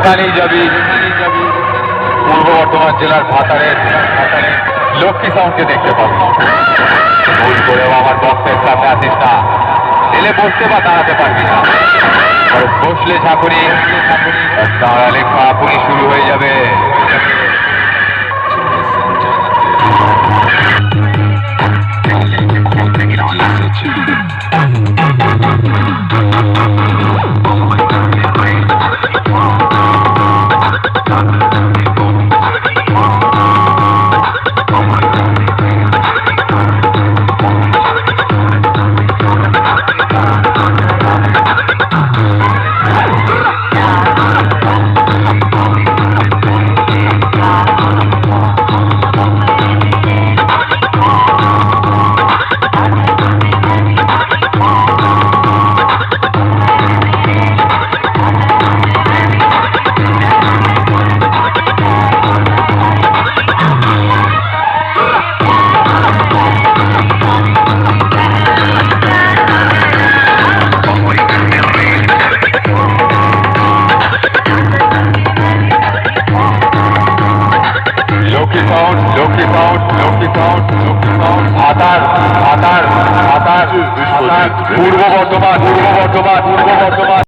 যেখানেই যাবি পূর্ব বর্ধমান জেলার ভাতারের লক্ষ্মী সাউন্ডকে দেখতে পাবি। ভুল করেও আমার বক্সের সামনে আসিস না, এলে বসতে বা দাঁড়াতে পারবি না। বসলে ঝাঁকুনি, দাঁড়ালে খাপুনি শুরু হয়ে যাবে। পূর্ব বর্ধমান